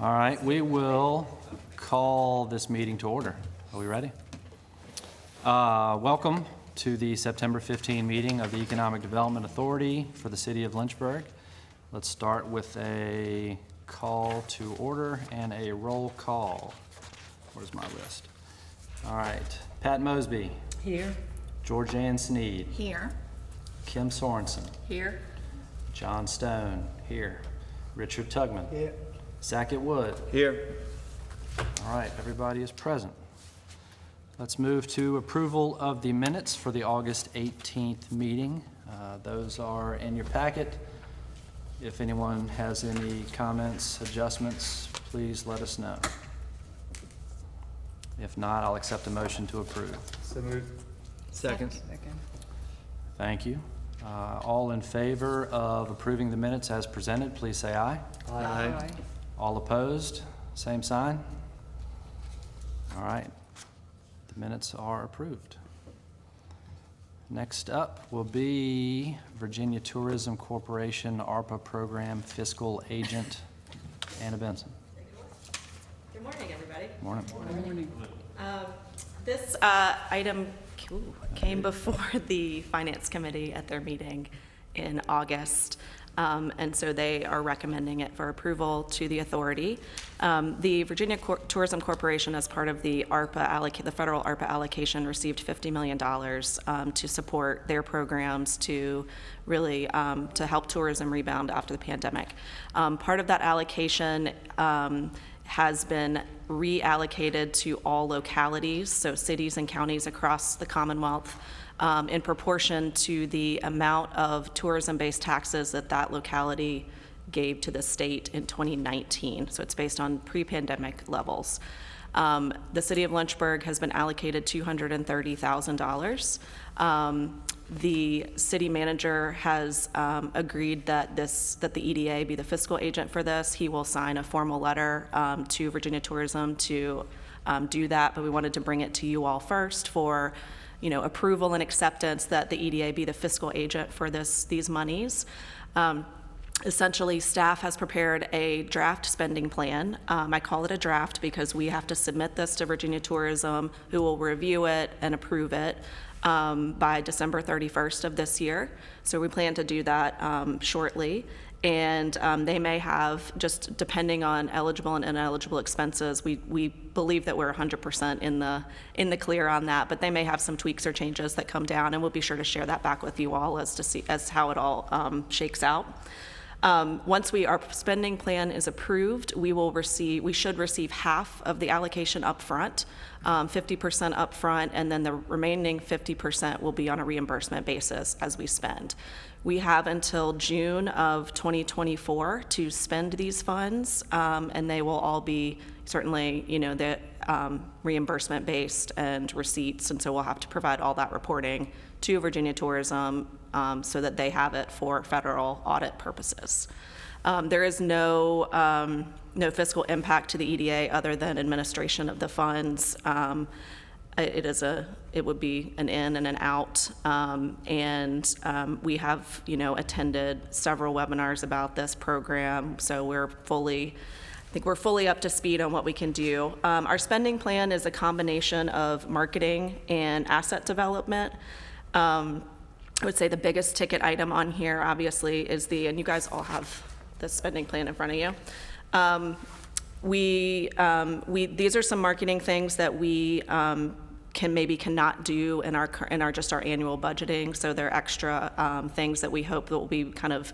All right, we will call this meeting to order. Are we ready? Welcome to the September 15 meeting of the Economic Development Authority for the City of Lynchburg. Let's start with a call to order and a roll call. Where's my list? All right, Pat Mosby. Here. George Ann Sneed. Here. Kim Sorensen. Here. John Stone. Here. Richard Tugman. Here. Sackett Wood. Here. All right, everybody is present. Let's move to approval of the minutes for the August 18th meeting. Those are in your packet. If anyone has any comments, adjustments, please let us know. If not, I'll accept a motion to approve. So moved. Second. Thank you. All in favor of approving the minutes as presented, please say aye. Aye. All opposed, same sign. All right, the minutes are approved. Next up will be Virginia Tourism Corporation ARPA Program Fiscal Agent Anna Benson. Good morning, everybody. Morning. Morning. This item came before the Finance Committee at their meeting in August, and so they are recommending it for approval to the authority. The Virginia Tourism Corporation, as part of the the federal ARPA allocation, received $50 million to support their programs to really to help tourism rebound after the pandemic. Part of that allocation has been reallocated to all localities, so cities and counties across the Commonwealth, in proportion to the amount of tourism-based taxes that locality gave to the state in 2019. So it's based on pre-pandemic levels. The city of Lynchburg has been allocated $230,000. The city manager has agreed that the EDA be the fiscal agent for this. He will sign a formal letter to Virginia Tourism to do that, but we wanted to bring it to you all first for approval and acceptance that the EDA be the fiscal agent for these monies. Essentially, staff has prepared a draft spending plan. I call it a draft because we have to submit this to Virginia Tourism, who will review it and approve it by December 31st of this year. So we plan to do that shortly. And they may have, just depending on eligible and ineligible expenses, we believe that we're 100% in the clear on that, but they may have some tweaks or changes that come down, and we'll be sure to share that back with you all as how it all shakes out. Once our spending plan is approved, we should receive half of the allocation up front, 50% up front, and then the remaining 50% will be on a reimbursement basis as we spend. We have until June of 2024 to spend these funds, and they will all be certainly, the reimbursement based and receipts, and so we'll have to provide all that reporting to Virginia Tourism so that they have it for federal audit purposes. There is no fiscal impact to the EDA other than administration of the funds. It would be an in and an out, and we have attended several webinars about this program, so I think we're fully up to speed on what we can do. Our spending plan is a combination of marketing and asset development. I would say the biggest ticket item on here, obviously, is and you guys all have the spending plan in front of you. These are some marketing things that we cannot do in our just our annual budgeting. So they're extra things that we hope that will be kind of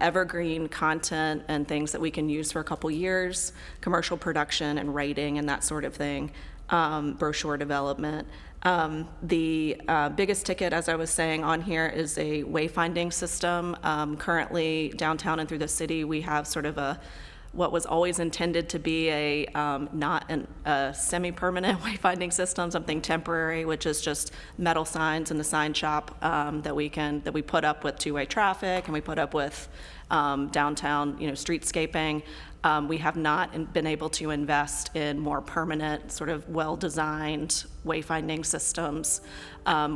evergreen content and things that we can use for a couple years, commercial production and writing and that sort of thing, brochure development. The biggest ticket, as I was saying on here, is a wayfinding system. Currently, downtown and through the city, we have sort of what was always intended to be not a semi-permanent wayfinding system, something temporary, which is just metal signs in the sign shop that we put up with two-way traffic, and we put up with downtown, streetscaping. We have not been able to invest in more permanent, sort of well-designed wayfinding systems,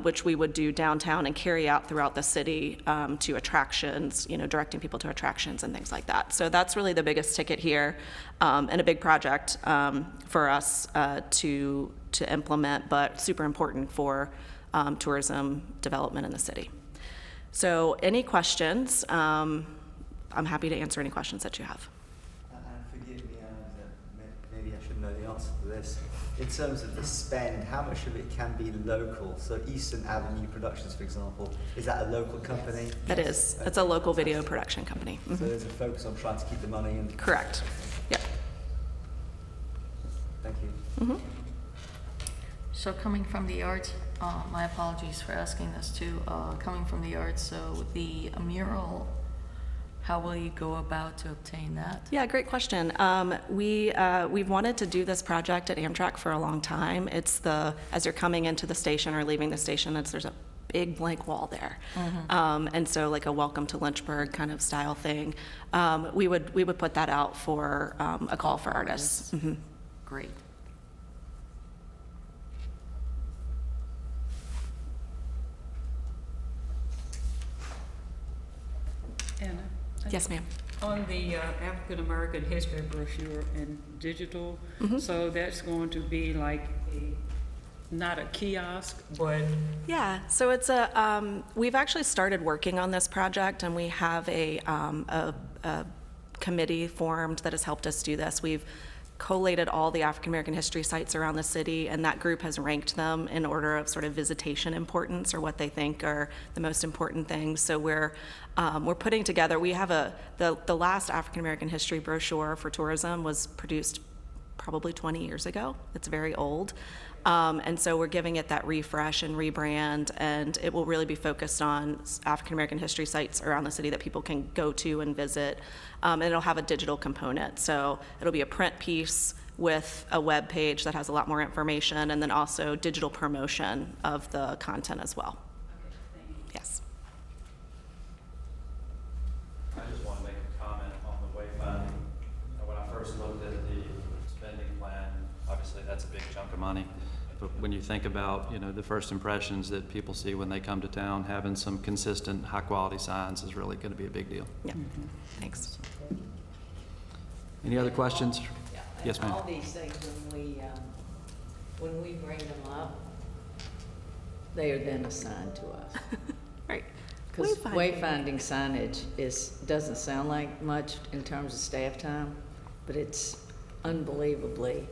which we would do downtown and carry out throughout the city to attractions, directing people to attractions and things like that. So that's really the biggest ticket here, and a big project for us to implement, but super important for tourism development in the city. So any questions? I'm happy to answer any questions that you have. And forgive me, maybe I should know the answer to this. In terms of the spend, how much of it can be local? So Eastern Avenue Productions, for example, is that a local company? That is. It's a local video production company. So there's a focus on trying to keep the money in? Correct. Yep. Thank you. Mm-hmm. So coming from the arts, my apologies for asking this too, coming from the arts, so the mural, how will you go about to obtain that? Yeah, great question. We've wanted to do this project at Amtrak for a long time. It's as you're coming into the station or leaving the station, there's a big blank wall there. Mm-hmm. And so like a welcome to Lynchburg kind of style thing. We would put that out for a call for artists. Mm-hmm. Great. Anna? Yes, ma'am. On the African American history brochure and digital, so that's going to be like not a kiosk, but Yeah, so it's we've actually started working on this project, and we have a committee formed that has helped us do this. We've collated all the African American history sites around the city, and that group has ranked them in order of sort of visitation importance, or what they think are the most important things. So we're putting together, we have the last African American history brochure for tourism was produced probably 20 years ago. It's very old. And so we're giving it that refresh and rebrand, and it will really be focused on African American history sites around the city that people can go to and visit. And it'll have a digital component. So it'll be a print piece with a web page that has a lot more information, and then also digital promotion of the content as well. okay, thank you. Yes. I just want to make a comment on the wayfinding. When I first looked at the spending plan, obviously that's a big chunk of money. But when you think about, the first impressions that people see when they come to town, having some consistent, high-quality signs is really going to be a big deal. Yeah. Thanks. Any other questions? Yeah, Yes, ma'am. All these things, when we bring them up, they are then assigned to us. Right. Because wayfinding signage doesn't sound like much in terms of staff time, but it's unbelievably,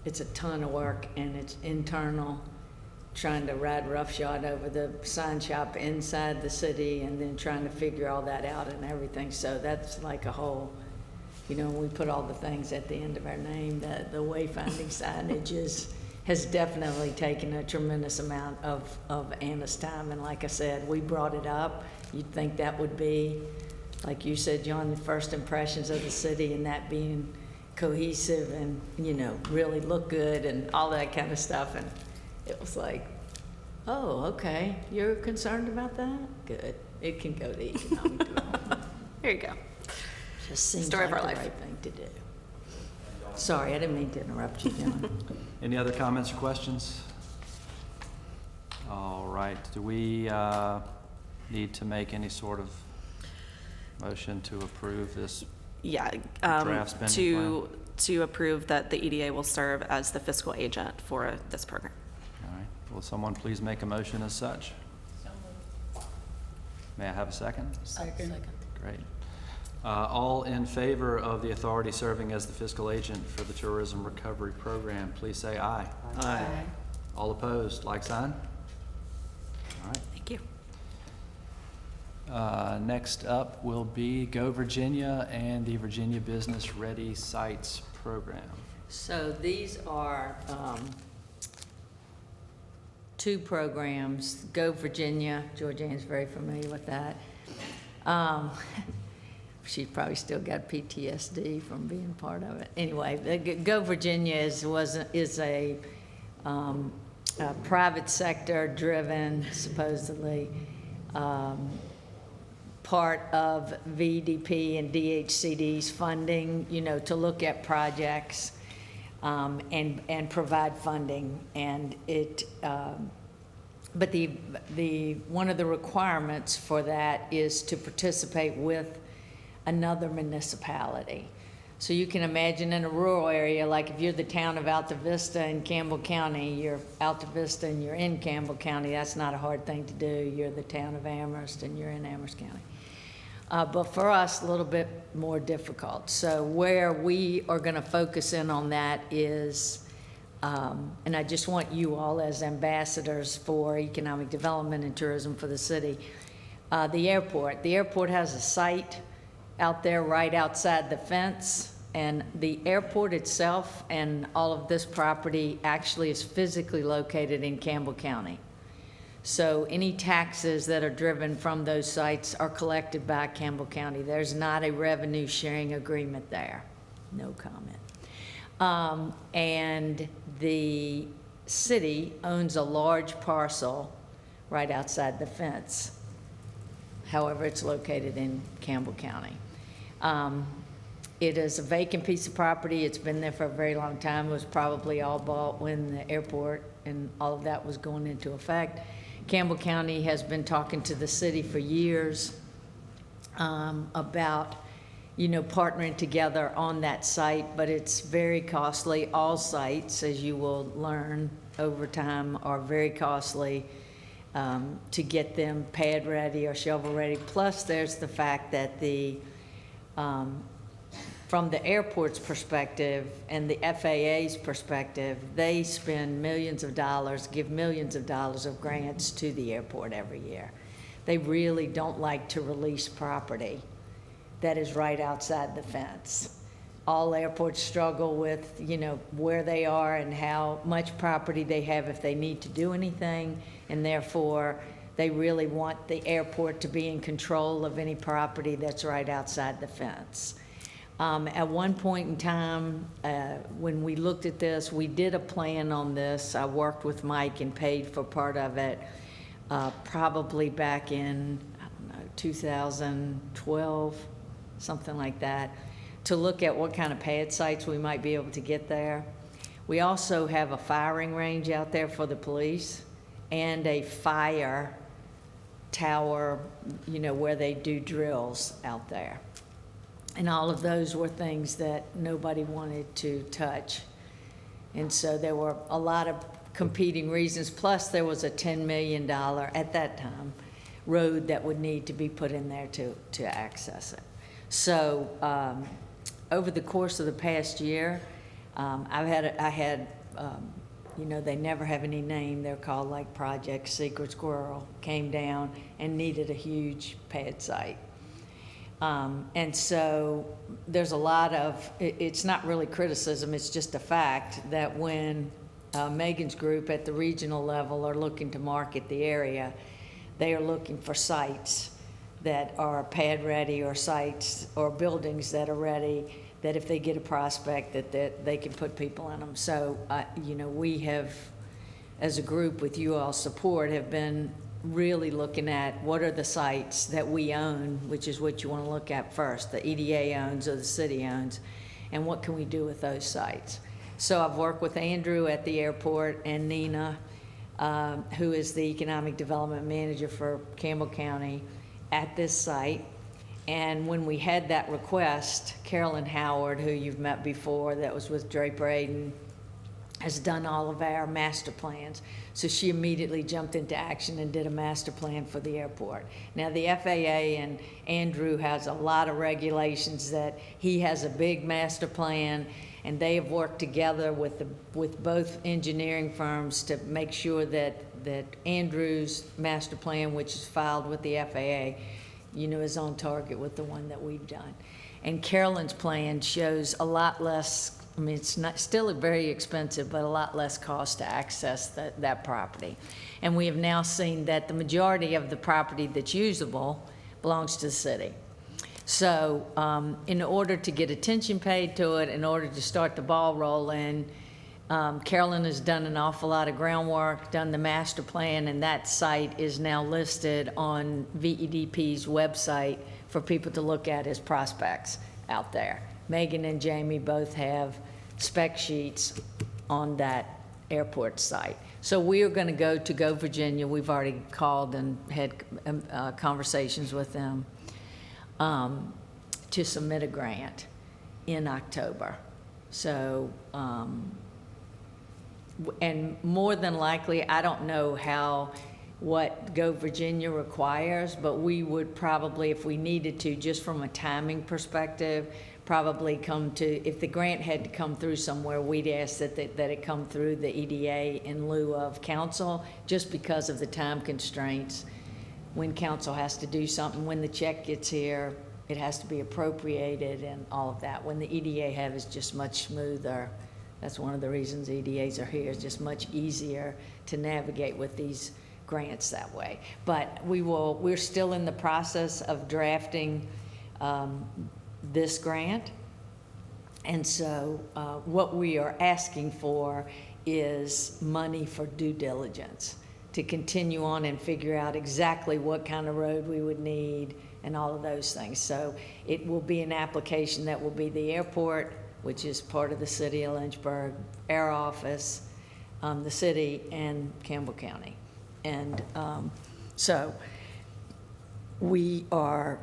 it's a ton of work, and it's internal, trying to ride roughshod over the sign shop inside the city, and then trying to figure all that out and everything. So that's like a whole, we put all the things at the end of our name. The wayfinding signage has definitely taken a tremendous amount of Anna's time. And like I said, we brought it up. You'd think that would be, like you said, John, the first impressions of the city, and that being cohesive and, really look good and all that kind of stuff. And it was like, oh, okay, you're concerned about that? Good. It can go to economic development. There you go. Just seems Story like of our the life. right thing to do. Sorry, I didn't mean to interrupt you, John. Any other comments or questions? All right. Do we need to make any sort of motion to approve this? Yeah, Draft spending to approve that the EDA will serve as the fiscal agent for this program. All right. Will someone please make a motion as such? May I have a second? Second. Great. All in favor of the authority serving as the fiscal agent for the Tourism Recovery Program, please say aye. Aye. All opposed, like sign? All right. Thank you. Next up will be Go Virginia and the Virginia Business Ready Sites Program. So these are two programs. Go Virginia, Georgiana's very familiar with that. She's probably still got PTSD from being part of it. Anyway, the Go Virginia is a private sector driven, supposedly, part of VDP and DHCD's funding, to look at projects and provide funding. And but one of the requirements for that is to participate with another municipality. So you can imagine in a rural area, like if you're the town of Alta Vista in Campbell County, you're Alta Vista and you're in Campbell County, that's not a hard thing to do. You're the town of Amherst and you're in Amherst County. But for us, a little bit more difficult. So where we are going to focus in on that is, and I just want you all as ambassadors for economic development and tourism for the city, the airport. The airport has a site out there right outside the fence, and the airport itself and all of this property actually is physically located in Campbell County. So any taxes that are driven from those sites are collected by Campbell County. There's not a revenue sharing agreement there. No comment. And the city owns a large parcel right outside the fence. However, it's located in Campbell County. It is a vacant piece of property. It's been there for a very long time. It was probably all bought when the airport and all of that was going into effect. Campbell County has been talking to the city for years about, partnering together on that site, but it's very costly. All sites, as you will learn over time, are very costly to get them pad ready or shovel ready. Plus, there's the fact that from the airport's perspective and the FAA's perspective, they spend millions of dollars, give millions of dollars of grants to the airport every year. They really don't like to release property that is right outside the fence. All airports struggle with, where they are and how much property they have if they need to do anything, and therefore they really want the airport to be in control of any property that's right outside the fence. At one point in time, when we looked at this, we did a plan on this. I worked with Mike and paid for part of it, probably back in, 2012, something like that, to look at what kind of pad sites we might be able to get there. We also have a firing range out there for the police and a fire tower, where they do drills out there. And all of those were things that nobody wanted to touch. And so there were a lot of competing reasons. Plus, there was a $10 million, at that time, road that would need to be put in there to access it. So over the course of the past year, they never have any name. They're called like Project Secret Squirrel, came down and needed a huge pad site. And so there's a lot of, it's not really criticism, it's just a fact that when Megan's group at the regional level are looking to market the area, they are looking for sites that are pad ready or sites or buildings that are ready, that if they get a prospect that they can put people in them. So, we have, as a group with you all support, have been really looking at what are the sites that we own, which is what you want to look at first, the EDA owns or the city owns, and what can we do with those sites. So I've worked with Andrew at the airport and Nina, who is the economic development manager for Campbell County, at this site. And when we had that request, Carolyn Howard, who you've met before, that was with Draper Aiden, has done all of our master plans. So she immediately jumped into action and did a master plan for the airport. Now the FAA and Andrew has a lot of regulations that he has a big master plan, and they have worked together with both engineering firms to make sure that Andrew's master plan, which is filed with the FAA, is on target with the one that we've done. And Carolyn's plan shows a lot less, it's not still very expensive, but a lot less cost to access that property. And we have now seen that the majority of the property that's usable belongs to the city. So in order to get attention paid to it, in order to start the ball rolling, Carolyn has done an awful lot of groundwork, done the master plan, and that site is now listed on VEDP's website for people to look at as prospects out there. Megan and Jamie both have spec sheets on that airport site. So we are going to Go Virginia. We've already called and had conversations with them to submit a grant in October. So, and more than likely, I don't know what Go Virginia requires, but we would probably, if we needed to, just from a timing perspective, probably if the grant had to come through somewhere, we'd ask that it come through the EDA in lieu of council, just because of the time constraints. When council has to do something, when the check gets here, it has to be appropriated and all of that. When the EDA have is just much smoother. That's one of the reasons EDAs are here, is just much easier to navigate with these grants that way. But we're still in the process of drafting this grant. And so what we are asking for is money for due diligence to continue on and figure out exactly what kind of road we would need and all of those things. So it will be an application that will be the airport, which is part of the city of Lynchburg, our office, the city, and Campbell County. And so we are,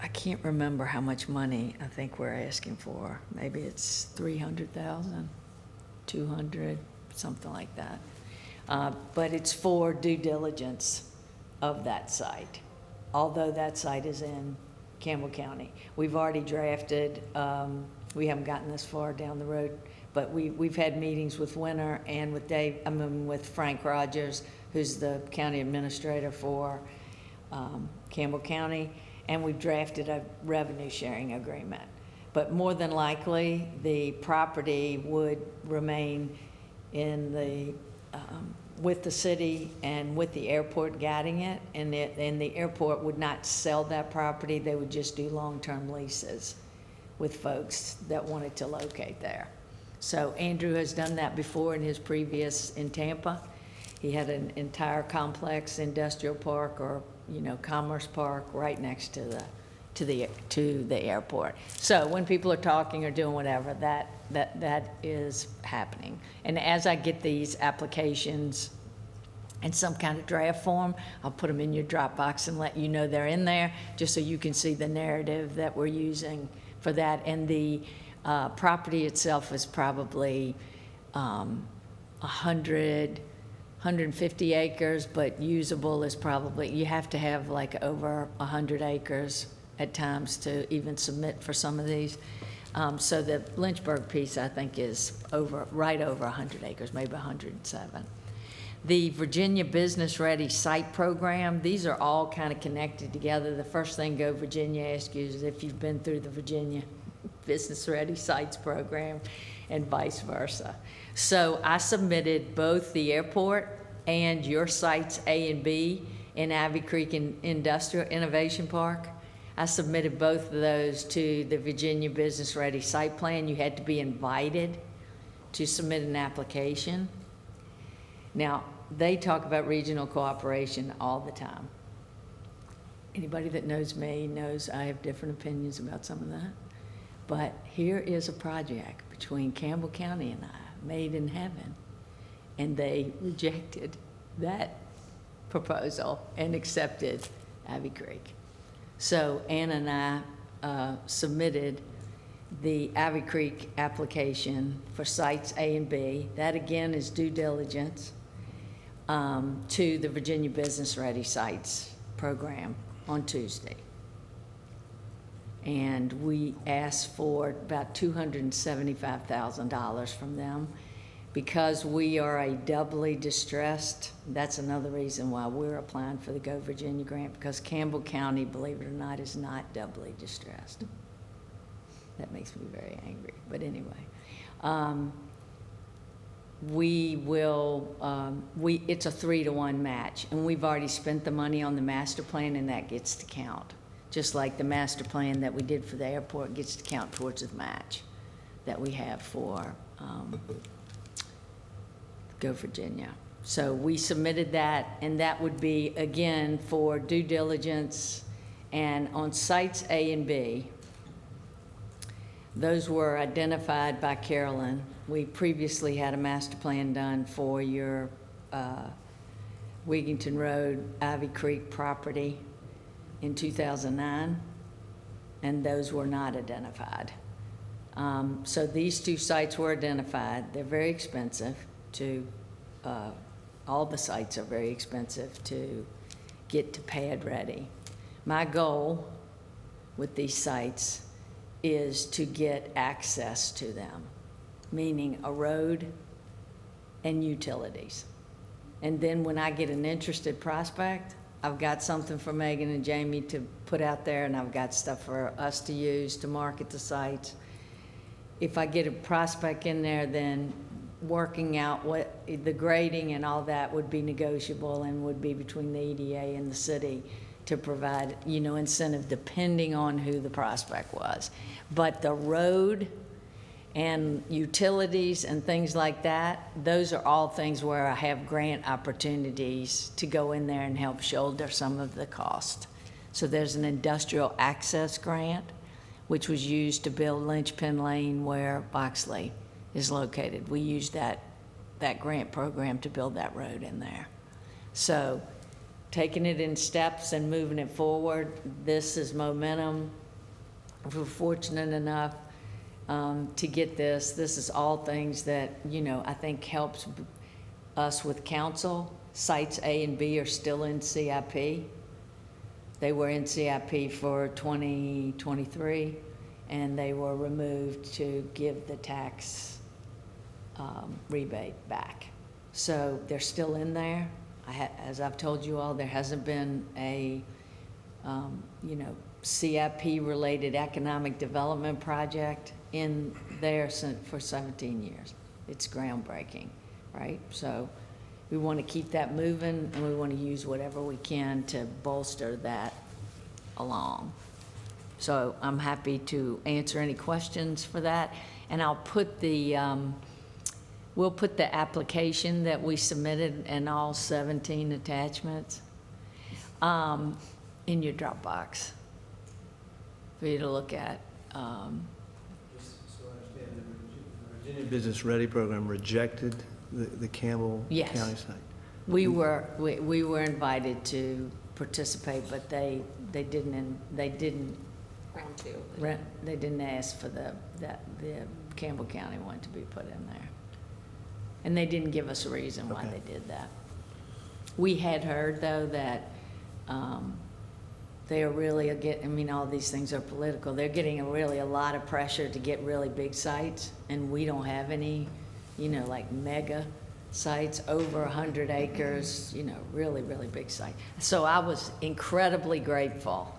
I can't remember how much money I think we're asking for. Maybe it's 300,000, 200, something like that. But it's for due diligence of that site, although that site is in Campbell County. We've already drafted, we haven't gotten this far down the road, but we've had meetings with Winter and with Frank Rogers, who's the county administrator for Campbell County, and we've drafted a revenue sharing agreement. But more than likely, the property would remain in the with the city and with the airport guiding it, and the airport would not sell that property. They would just do long-term leases with folks that wanted to locate there. So Andrew has done that before in his previous in Tampa. He had an entire complex industrial park or commerce park right next to the airport. So when people are talking or doing whatever, that is happening. And as I get these applications in some kind of draft form, I'll put them in your Dropbox and let you know they're in there, just so you can see the narrative that we're using for that. And the property itself is probably 150 acres, but usable is probably, you have to have like over 100 acres at times to even submit for some of these. So the Lynchburg piece, I think, is right over 100 acres, maybe 107. The Virginia Business Ready Site Program, these are all kind of connected together. The first thing Go Virginia asks you is if you've been through the Virginia Business Ready Sites Program and vice versa. So I submitted both the airport and your sites A and B in Ivy Creek Industrial Innovation Park. I submitted both of those to the Virginia Business Ready Site Plan. You had to be invited to submit an application. Now, they talk about regional cooperation all the time. Anybody that knows me knows I have different opinions about some of that. But here is a project between Campbell County and I, made in heaven. And they rejected that proposal and accepted Ivy Creek. So Anna and I submitted the Ivy Creek application for sites A and B. That again is due diligence to the Virginia Business Ready Sites program on Tuesday. And we asked for about $275,000 from them. Because we are a doubly distressed, that's another reason why we're applying for the Go Virginia grant, because Campbell County, believe it or not, is not doubly distressed. That makes me very angry, but anyway. It's a 3-to-1 match, and we've already spent the money on the master plan, and that gets to count. Just like the master plan that we did for the airport gets to count towards the match. that we have for Go Virginia. So we submitted that, and that would be, again, for due diligence. And on sites A and B, those were identified by Carolyn. We previously had a master plan done for your Wigington Road, Ivy Creek property in 2009, and those were not identified. So these two sites were identified. They're very expensive to, all the sites are very expensive to get to pad ready. My goal with these sites is to get access to them, meaning a road and utilities. And then when I get an interested prospect, I've got something for Megan and Jamie to put out there, and I've got stuff for us to use to market the sites. If I get a prospect in there, then working out what the grading and all that would be negotiable and would be between the EDA and the city to provide, you know, incentive depending on who the prospect was. But the road and utilities and things like that, those are all things where I have grant opportunities to go in there and help shoulder some of the cost. So there's an industrial access grant, which was used to build Lynchburg Lane where Boxley is located. We used that grant program to build that road in there. So taking it in steps and moving it forward, this is momentum. We're fortunate enough to get this. This is all things that, you know, I think helps us with council. Sites A and B are still in CIP. They were in CIP for 2023, and they were removed to give the tax rebate back. So they're still in there. As I've told you all, there hasn't been a, you know, CIP-related economic development project in there for 17 years. It's groundbreaking, right? So we want to keep that moving, and we want to use whatever we can to bolster that along. So I'm happy to answer any questions for that, and I'll put the, we'll put the application that we submitted and all 17 attachments in your Dropbox for you to look at. Just so I understand, the Virginia Business Ready program rejected the Campbell Yes. County site? We were invited to participate, but they didn't Round two. they didn't ask for the Campbell County one to be put in there. And they didn't give us a reason why Okay. they did that. We had heard, though, that they are really, I mean, all these things are political. They're getting a lot of pressure to get really big sites, and we don't have any, you know, like mega sites, over 100 acres, you know, really, really big sites. So I was incredibly grateful.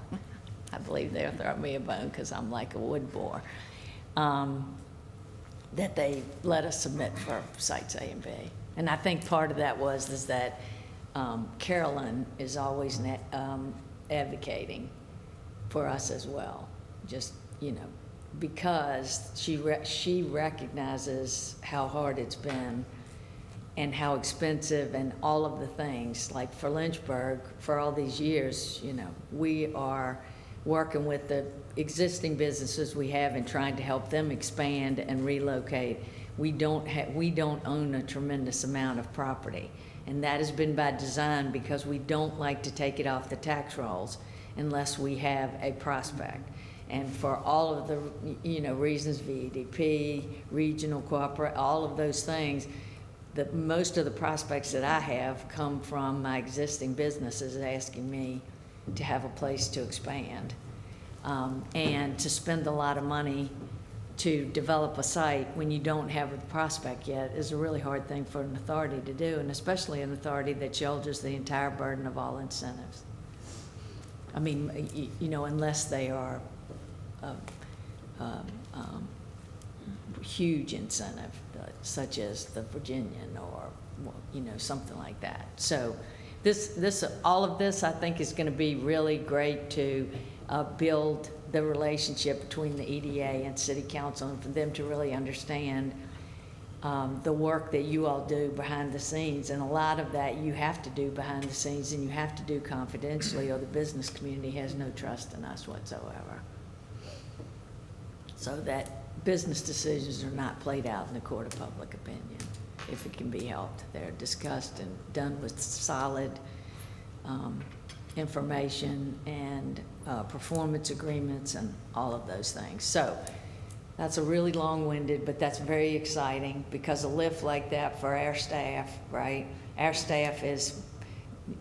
I believe they'll throw me a bone because I'm like a wood bore. That they let us submit for sites A and B. And I think part of that is that Carolyn is always advocating for us as well. Just, you know, because she recognizes how hard it's been and how expensive and all of the things. Like for Lynchburg, for all these years, you know, we are working with the existing businesses we have and trying to help them expand and relocate. We don't own a tremendous amount of property, and that has been by design because we don't like to take it off the tax rolls unless we have a prospect. And for all of the, you know, reasons, VEDP, regional corporate, all of those things, most of the prospects that I have come from my existing businesses asking me to have a place to expand. And to spend a lot of money to develop a site when you don't have a prospect yet is a really hard thing for an authority to do, and especially an authority that shoulders the entire burden of all incentives. I mean, you know, unless they are huge incentive, such as the Virginian or, you know, something like that. So all of this I think is going to be really great to build the relationship between the EDA and city council, and for them to really understand the work that you all do behind the scenes. And a lot of that you have to do behind the scenes, and you have to do confidentially, or the business community has no trust in us whatsoever. So that business decisions are not played out in the court of public opinion, if it can be helped. They're discussed and done with solid information and performance agreements and all of those things. So that's a really long-winded, but that's very exciting, because a lift like that for our staff, right? Our staff is,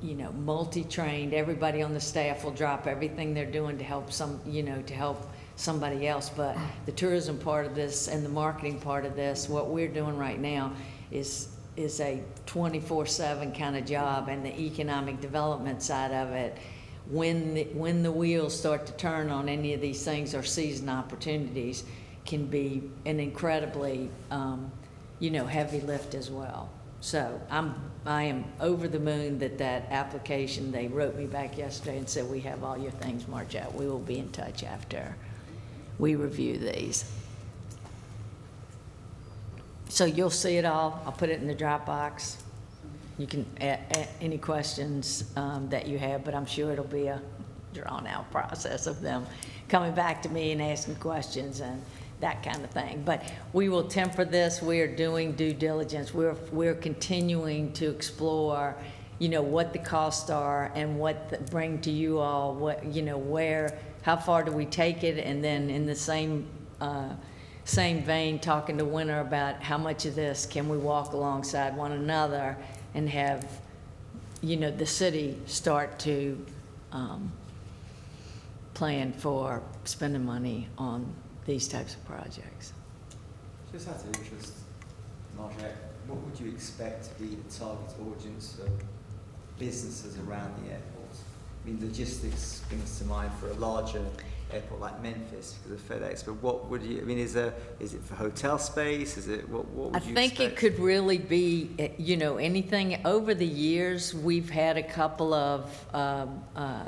you know, multi-trained. Everybody on the staff will drop everything they're doing to help to help somebody else. But the tourism part of this and the marketing part of this, what we're doing right now is a 24/7 kind of job, and the economic development side of it, when the wheels start to turn on any of these things or season opportunities, can be an incredibly heavy lift as well. So I am over the moon that application, they wrote me back yesterday and said, we have all your things marked out. We will be in touch after we review these. So you'll see it all. I'll put it in the Dropbox. You can add any questions that you have, but I'm sure it'll be a drawn-out process of them coming back to me and asking questions and that kind of thing. But we will temper this. We are doing due diligence. We're continuing to explore, what the costs are and what bring to you all, how far do we take it, and then in the same vein, talking to Winter about how much of this can we walk alongside one another and have, the city start to plan for spending money on these types of projects. Just out of interest, Marjette, what would you expect to be the target audience of businesses around the airport? I mean, logistics brings to mind for a larger airport like Memphis because of FedEx, but what would you, is it for hotel space? Is it, what would you expect? It could really be, anything. Over the years, we've had a couple of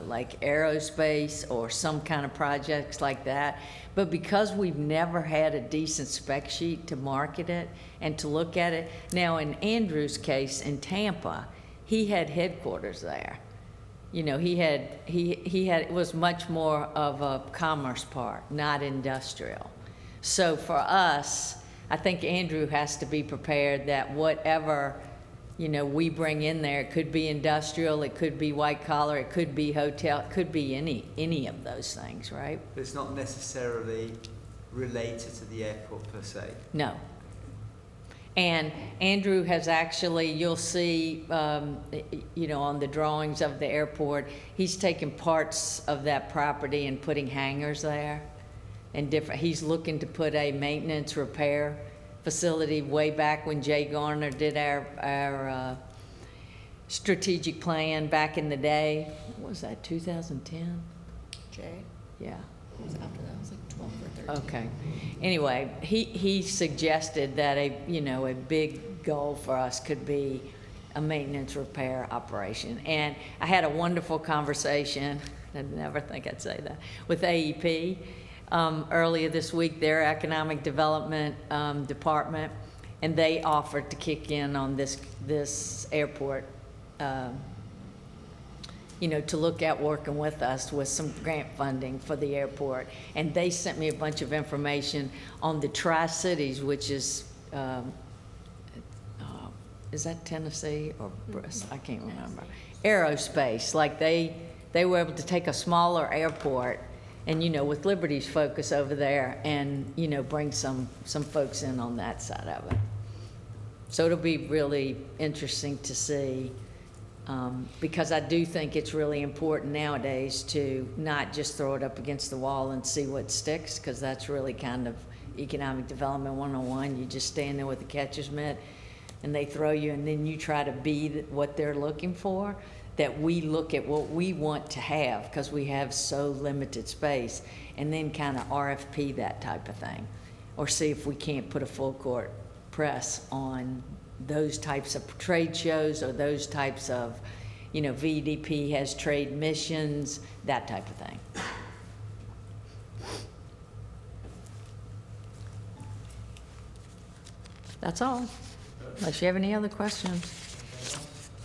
like aerospace or some kind of projects like that, but because we've never had a decent spec sheet to market it and to look at it. Now, in Andrew's case in Tampa, he had headquarters there. He it was much more of a commerce park, not industrial. So for us, I think Andrew has to be prepared that whatever, we bring in there, it could be industrial, it could be white collar, it could be hotel, it could be any of those things, right? But it's not necessarily related to the airport per se. No. And Andrew has actually, you'll see, on the drawings of the airport, he's taken parts of that property and putting hangars there and different. He's looking to put a maintenance repair facility way back when Jay Garner did our strategic plan back in the day. What was that, 2010? Jay? Yeah. It was after that, it was like 12 or 13. Okay. Anyway, he suggested that a big goal for us could be a maintenance repair operation. And I had a wonderful conversation, I'd never think I'd say that, with AEP earlier this week, their economic development department, and they offered to kick in on this airport to look at working with us with some grant funding for the airport. And they sent me a bunch of information on the Tri-Cities, which is that Tennessee or Bristol? I can't remember. Aerospace, like they were able to take a smaller airport and, with Liberty's focus over there and, bring some folks in on that side of it. So it'll be really interesting to see. Because I do think it's really important nowadays to not just throw it up against the wall and see what sticks, because that's really kind of economic development 101. You just stand there with a catcher's mitt and they throw you, and then you try to be what they're looking for. That we look at what we want to have because we have so limited space, and then kind of RFP that type of thing, or see if we can't put a full court press on those types of trade shows or those types of, VDP has trade missions, that type of thing. That's all, unless you have any other questions.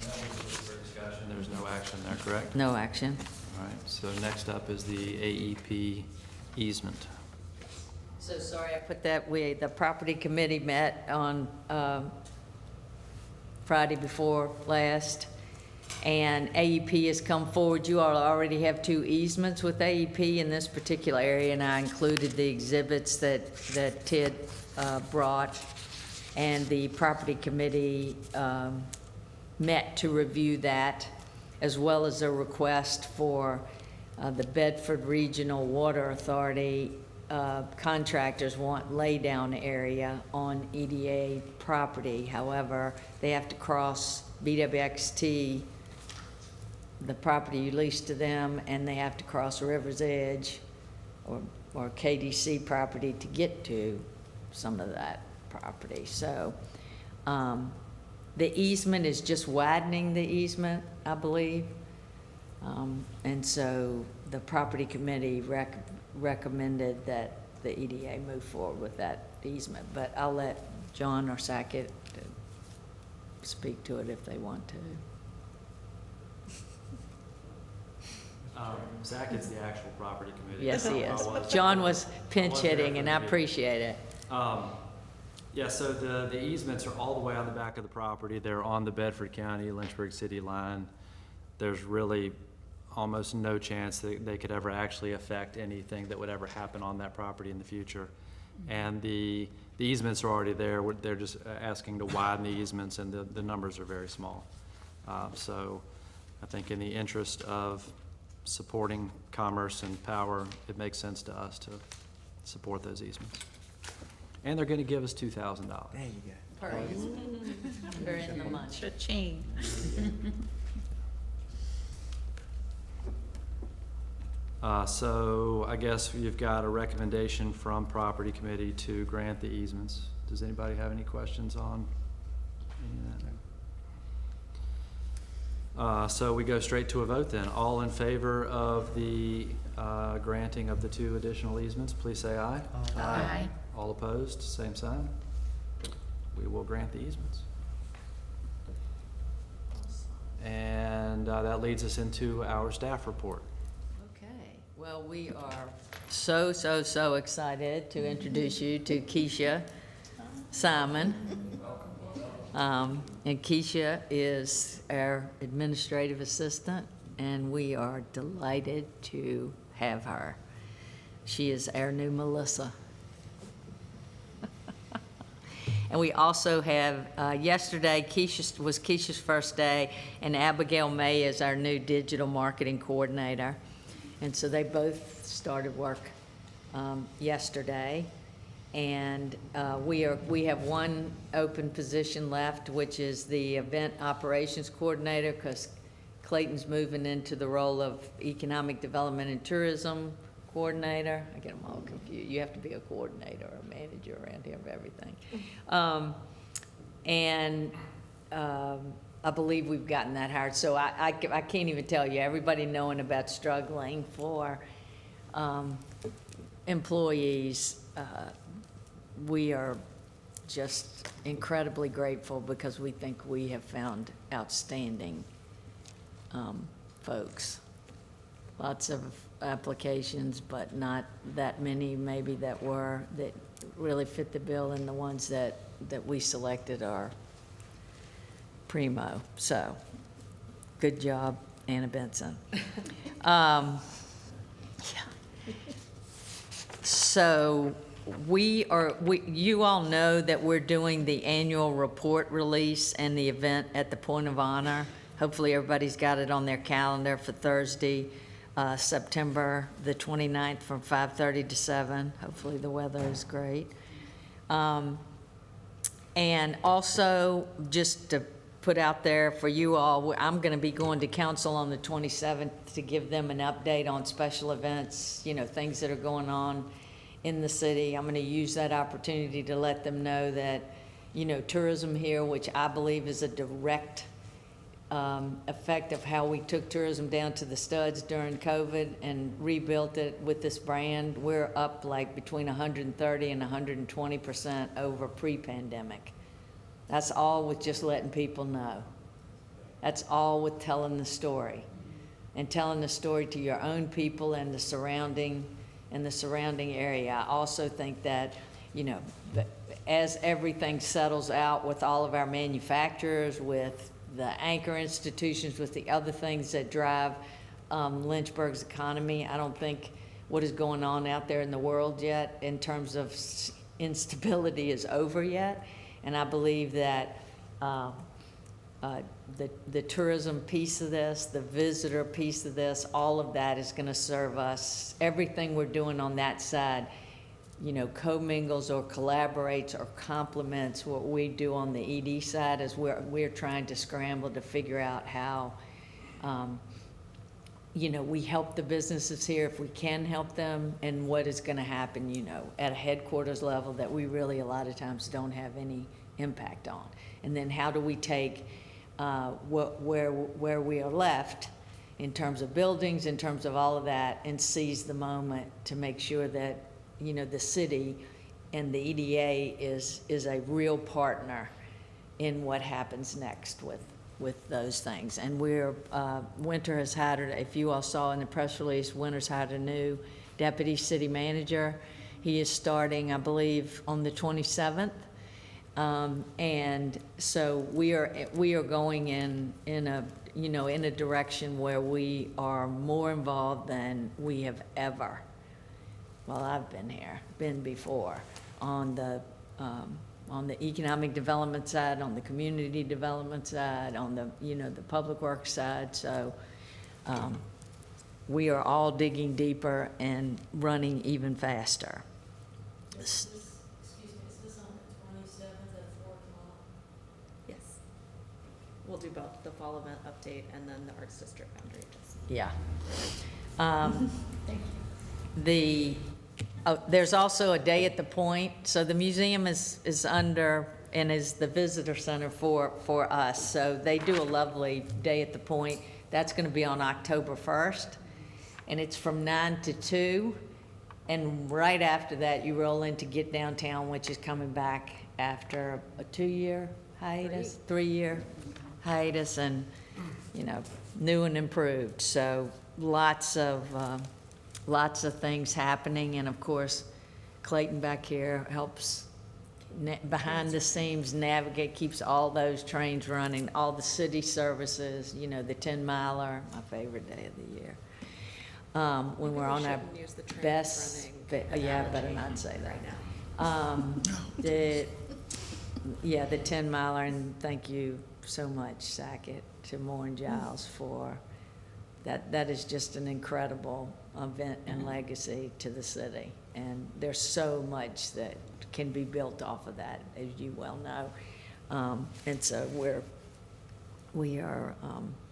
That was for discussion. There's no action there, correct? No action. All right, so next up is the AEP easement. So sorry I put that, the property committee met on Friday before last, and AEP has come forward. You all already have 2 easements with AEP in this particular area, and I included the exhibits that Ted brought, and the property committee met to review that, as well as a request for the Bedford Regional Water Authority contractors want laydown area on EDA property. However, they have to cross BWXT, the property you lease to them, and they have to cross River's Edge or KDC property to get to some of that property. So the easement is just widening the easement, I believe. And so the property committee recommended that the EDA move forward with that easement. But I'll let John or Sackett speak to it if they want to. Zach is the actual property committee. Yes, he I is. was- John was pinch I was there hitting, for and the I meeting. appreciate it. Yeah, so the easements are all the way on the back of the property. They're on the Bedford County, Lynchburg City line. There's really almost no chance that they could ever actually affect anything that would ever happen on that property in the future. And the easements are already there. They're just asking to widen the easements, and the numbers are very small. So I think in the interest of supporting commerce and power, it makes sense to us to support those easements. And they're gonna give us $2,000. There you go. Per easement. They're in the money. Cha-ching. So I guess you've got a recommendation from property committee to grant the easements. Does anybody have any questions on any of that? So we go straight to a vote then. All in favor of the granting of the 2 additional easements, please say aye. Aye. All opposed, same sign. We will grant the easements. And that leads us into our staff report. Okay, well, we are so excited to introduce you to Keisha Simon. And Keisha is our administrative assistant, and we are delighted to have her. She is our new Melissa. And we also have, yesterday, was Keisha's first day, and Abigail May is our new digital marketing coordinator. And so they both started work yesterday. And we have one open position left, which is the event operations coordinator, because Clayton's moving into the role of economic development and tourism coordinator. I get them all confused. You have to be a coordinator or a manager around here of everything. I believe we've gotten that hired. So I can't even tell you, everybody knowing about struggling for employees, we are just incredibly grateful because we think we have found outstanding folks. Lots of applications, but not that many maybe that really fit the bill, and the ones that we selected are primo. So, good job, Anna Benson. So you all know that we're doing the annual report release and the event at the Point of Honor. Hopefully everybody's got it on their calendar for Thursday, September the 29th from 5:30 to 7. Hopefully the weather is great. And also, just to put out there for you all, I'm going to be going to council on the 27th to give them an update on special events, things that are going on in the city. I'm going to use that opportunity to let them know that, tourism here, which I believe is a direct effect of how we took tourism down to the studs during COVID and rebuilt it with this brand. We're up like between 130 and 120% over pre-pandemic That's all with just letting people know. That's all with telling the story. And telling the story to your own people and the surrounding area. I also think that, you know, as everything settles out with all of our manufacturers, with the anchor institutions, with the other things that drive Lynchburg's economy, I don't think what is going on out there in the world yet in terms of instability is over yet. And I believe that the tourism piece of this, the visitor piece of this, all of that is going to serve us. Everything we're doing on that side, you know, commingles or collaborates or complements what we do on the ED side, as we're trying to scramble to figure out how, you know, we help the businesses here if we can help them, and what is going to happen, you know, at a headquarters level that we really a lot of times don't have any impact on. And then how do we take where we are left in terms of buildings, in terms of all of that, and seize the moment to make sure that, you know, the city and the EDA is a real partner in what happens next with those things. And we're, Winter has hired, if you all saw in the press release, Winter's hired a new deputy city manager. He is starting, I believe, on the 27th. And so we are going in a direction where we are more involved than we have ever, well, I've been before, on the economic development side, on the community development side, on the, you know, the public works side. So we are all digging deeper and running even faster. Yes. We'll do both, the fall event update and then the Arts District boundary adjustment. Yeah. There's also a Day at the Point. So the museum is under and is the visitor center for us. So they do a lovely Day at the Point. That's going to be on October 1st. And it's from 9 to 2. And right after that, you roll into Get Downtown, which is coming back after a 2-year hiatus, 3-year hiatus, and, you know, new and improved. So lots of things happening. And of course, Clayton back here helps behind the scenes navigate, keeps all those trains running, all the city services, you know, the 10-miler, my favorite day of the year. When we're on our best, yeah, better not say that. The 10-miler, and thank you so much, Sackett, to Moore and Giles for that. That is just an incredible event and legacy to the city. And there's so much that can be built off of that, as you well know. And so we are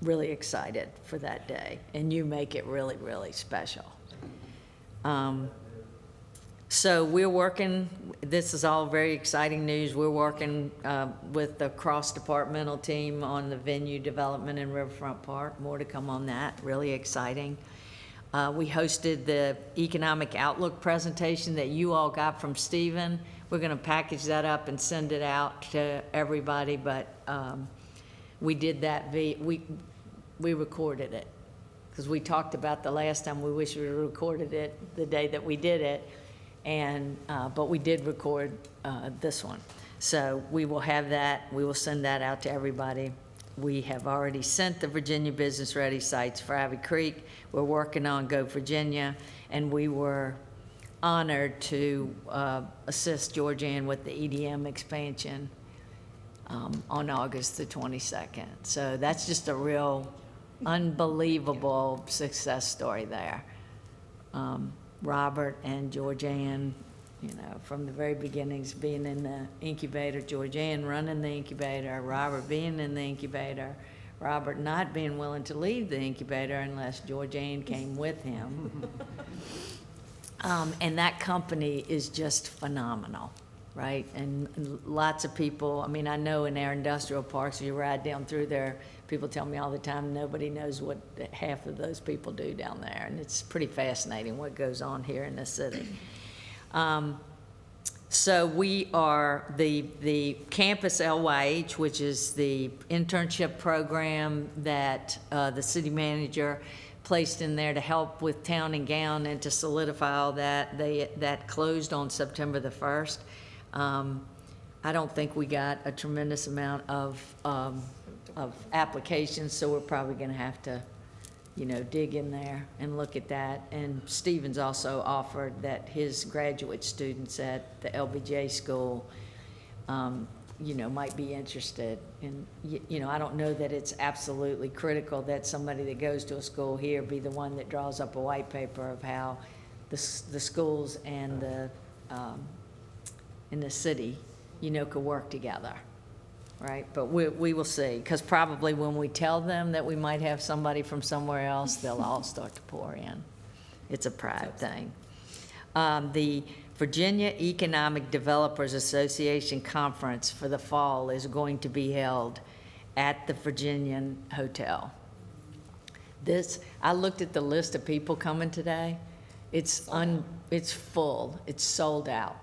really excited for that day, and you make it really, really special. So we're working, this is all very exciting news. We're working with the cross-departmental team on the venue development in Riverfront Park. More to come on that, really exciting. We hosted the economic outlook presentation that you all got from Stephen. We're gonna package that up and send it out to everybody, but we did that we recorded it, because we talked about the last time we wish we recorded it the day that we did it. And but we did record this one. So we will have that. We will send that out to everybody. We have already sent the Virginia Business Ready sites for Ivy Creek. We're working on Go Virginia, and we were honored to assist Georgianne with the EDM expansion on August the 22nd. So that's just a real unbelievable success story there. Robert and Georgianne, you know, from the very beginnings, being in the incubator, Georgianne running the incubator, Robert being in the incubator, Robert not being willing to leave the incubator unless Georgianne came with him. And that company is just phenomenal, right? And lots of people, I mean, I know in our industrial parks, you ride down through there, people tell me all the time, nobody knows what half of those people do down there. And it's pretty fascinating what goes on here in the city. So we are the Campus LYH, which is the internship program that the city manager placed in there to help with town and gown and to solidify all that. That closed on September the 1st. I don't think we got a tremendous amount of applications, so we're probably gonna have to, dig in there and look at that. And Stevens also offered that his graduate students at the LBJ school, might be interested. And, I don't know that it's absolutely critical that somebody that goes to a school here be the one that draws up a white paper of how the schools and the city, could work together. Right, but we will see, because probably when we tell them that we might have somebody from somewhere else, they'll all start to pour in. It's a pride thing. The Virginia Economic Developers Association Conference for the fall is going to be held at the Virginian Hotel. I looked at the list of people coming today. It's full, it's sold out.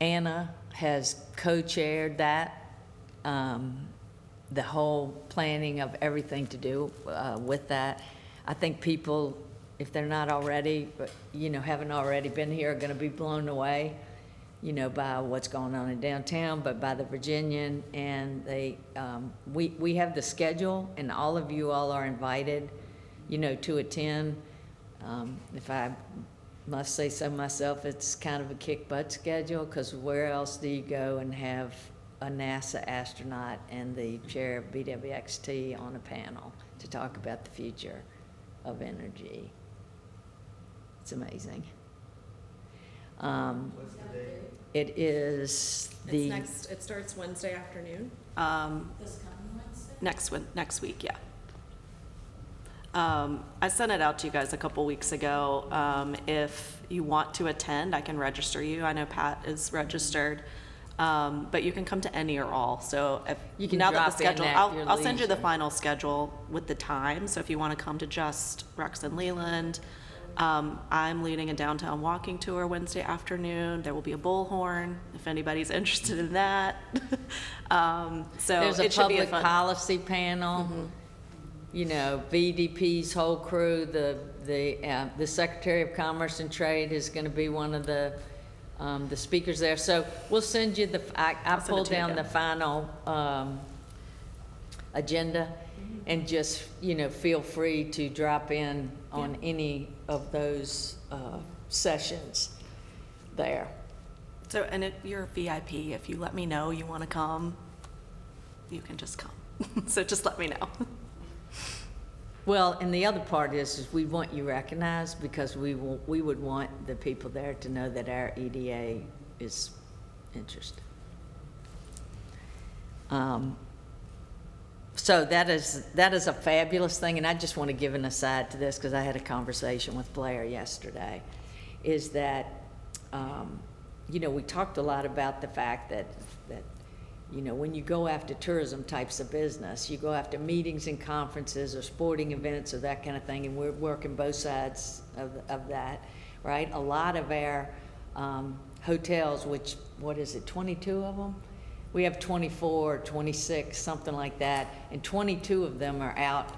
Anna has co-chaired that, the whole planning of everything to do with that. I think people, if they're not already, but haven't already been here, are going to be blown away, by what's going on in downtown, but by the Virginian. And we have the schedule, and all of you all are invited, to attend. If I must say so myself, it's kind of a kick-butt schedule, because where else do you go and have a NASA astronaut and the chair of BWXT on a panel to talk about the future of energy? It's amazing. What's the date? It is the... It starts Wednesday afternoon. This coming Wednesday? Next week, yeah. I sent it out to you guys a couple weeks ago. If you want to attend, I can register you. I know Pat is registered, but you can come to any or all. So if You can now that the drop in schedule, at your I'll send you the leisure. final schedule with the time. So if you want to come to just Rex and Leland, I'm leading a downtown walking tour Wednesday afternoon. There will be a bullhorn if anybody's interested in that. So There's a it should be a public fun. policy panel. VDP's whole crew, the Secretary of Commerce and Trade is going to be one of the speakers there. So we'll send you I I'll send it pulled to you down the again. final agenda, and just, feel free to drop in on any of those sessions there. So, and you're VIP. If you let me know you want to come, you can just come. So just let me know. Well, and the other part is we want you recognized, because we would want the people there to know that our EDA is interested. So that is a fabulous thing, and I just want to give an aside to this, because I had a conversation with Blair yesterday, is that, we talked a lot about the fact that when you go after tourism types of business, you go after meetings and conferences or sporting events or that kind of thing, and we're working both sides of that, right? A lot of our hotels, which, 22 of them? We have 24, 26, something like that, and 22 of them are out,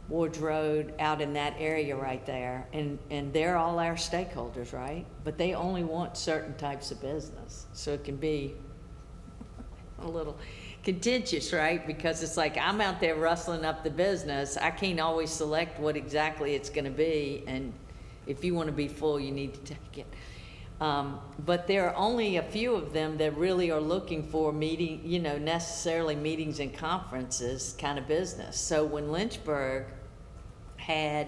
Ward's Road, out in that area right there, and they're all our stakeholders, right? But they only want certain types of business, so it can be a little contentious, right? Because it's like, I'm out there rustling up the business. I can't always select what exactly it's going to be, and if you want to be full, you need to take it. But there are only a few of them that really are looking for necessarily meetings and conferences kind of business. So when Lynchburg had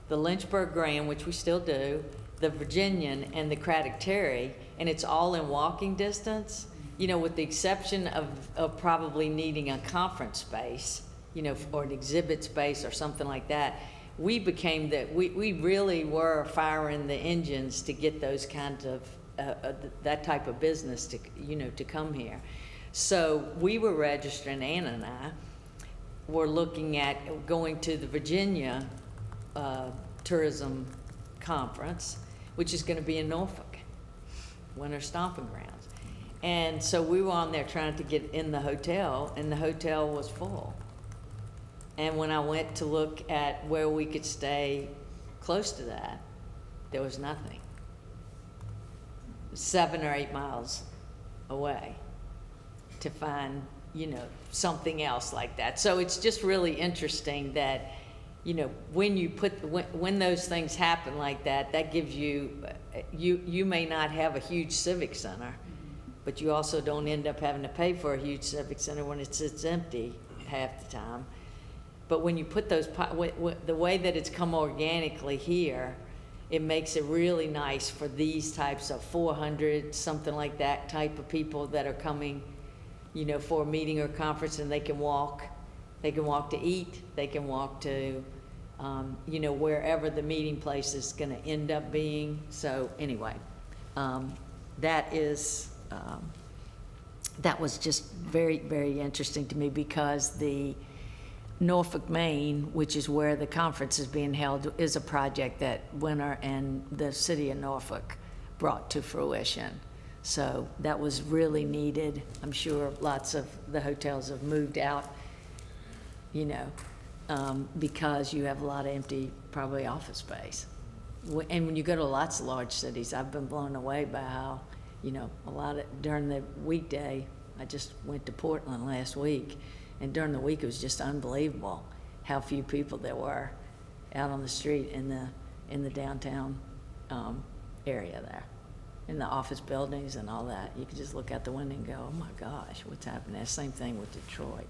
the Lynchburg Grand, which we still do, the Virginian and the Craddock Terry, and it's all in walking distance, with the exception of probably needing a conference space, or an exhibit space or something like that, we became we really were firing the engines to get those kinds of, that type of business to come here. So we were registering, Anna and I were looking at going to the Virginia Tourism Conference, which is going to be in Norfolk. winter stomping grounds. And so we were on there trying to get in the hotel, and the hotel was full. And when I went to look at where we could stay close to that, there was nothing. 7 or 8 miles away to find, you know, something else like that. So it's just really interesting that, you know, when you put, when those things happen like that, that gives you, you may not have a huge civic center, but you also don't end up having to pay for a huge civic center when it sits empty half the time. But when you put those, the way that it's come organically here, it makes it really nice for these types of 400, something like that, type of people that are coming, you know, for a meeting or conference, and they can walk to eat, they can walk to, you know, wherever the meeting place is gonna end up being. So anyway, that was just very, very interesting to me, because the Norfolk, Maine, which is where the conference is being held, is a project that Winter and the city of Norfolk brought to fruition. So that was really needed. I'm sure lots of the hotels have moved out, you know, because you have a lot of empty, probably office space. And when you go to lots of large cities, I've been blown away by how, you know, a lot of, during the weekday, I just went to Portland last week, and during the week, it was just unbelievable how few people there were out on the street in the downtown area there, in the office buildings and all that. You could just look out the window and go, oh my gosh, what's happening? Same thing with Detroit.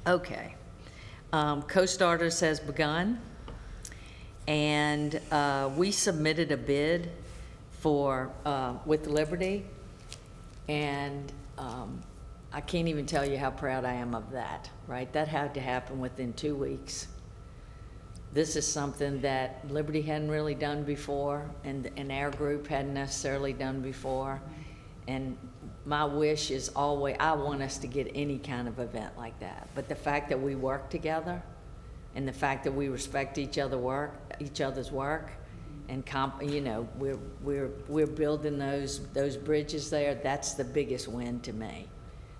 Okay. Co-Starters has begun, and we submitted a bid for with Liberty, and I can't even tell you how proud I am of that, right? That had to happen within 2 weeks. This is something that Liberty hadn't really done before, and our group hadn't necessarily done before. And my wish is always, I want us to get any kind of event like that. But the fact that we work together, and the fact that we respect each other's work, and you know, we're building those bridges there. That's the biggest win to me.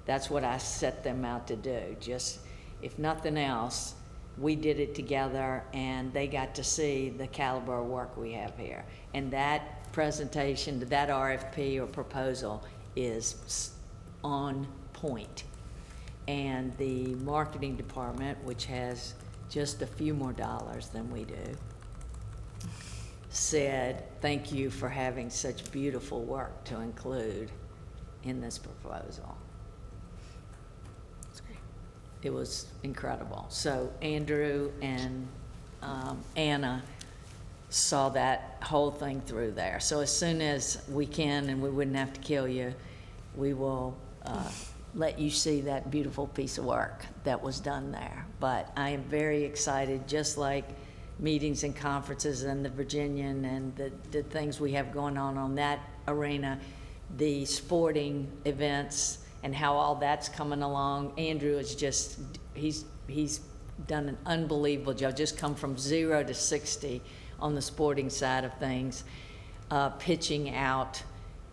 That's what I set them out to do. Just, if nothing else, we did it together, and they got to see the caliber of work we have here. And that presentation, that RFP or proposal is on point. And the marketing department, which has just a few more dollars than we do, said, thank you for having such beautiful work to include in this proposal. It was incredible. So Andrew and Anna saw that whole thing through there. So as soon as we can, and we wouldn't have to kill you, we will let you see that beautiful piece of work that was done there. But I am very excited, just like meetings and conferences and the Virginian and the things we have going on that arena, the sporting events, and how all that's coming along. Andrew is just, he's done an unbelievable job, just come from 0 to 60 on the sporting side of things, pitching out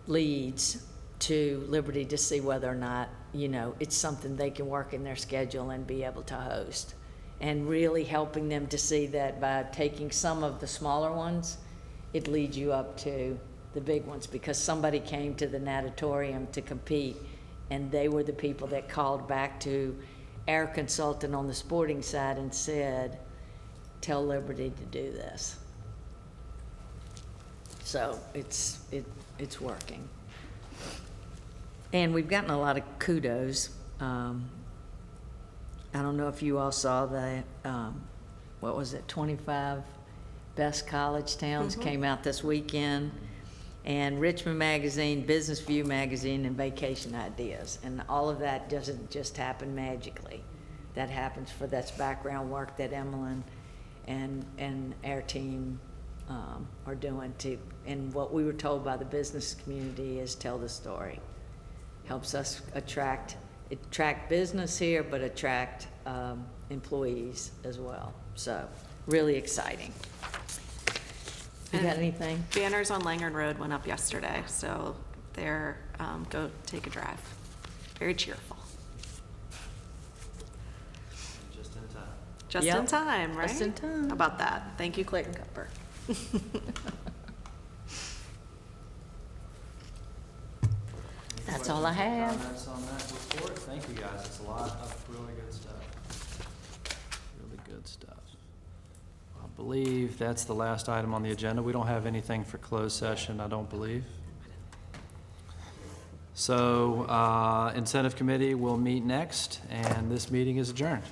leads to Liberty to see whether or not, you know, it's something they can work in their schedule and be able to host. And really helping them to see that by taking some of the smaller ones, it leads you up to the big ones, because somebody came to the natatorium to compete, and they were the people that called back to our consultant on the sporting side and said, tell Liberty to do this. So it's working. And we've gotten a lot of kudos. I don't know if you all saw the, what was it, 25 best college towns came out this weekend. And Richmond Magazine, Business View Magazine, and Vacation Ideas. And all of that doesn't just happen magically. That happens that's background work that Emmeline and our team are doing to, and what we were told by the business community is tell the story. Helps us attract business here, but attract employees as well. So really exciting. You got anything? Banners on Langern Road went up yesterday, so they're, go take a drive. Very cheerful. Just in time. Just Yep. in time, right? Just in time. How about that? Thank you, Clayton Cooper. That's all I have. Comments on that report? Thank you, guys. It's a lot of really good stuff. Really good stuff. I believe that's the last item on the agenda. We don't have anything for closed session, I don't believe. So, Incentive Committee will meet next, and this meeting is adjourned.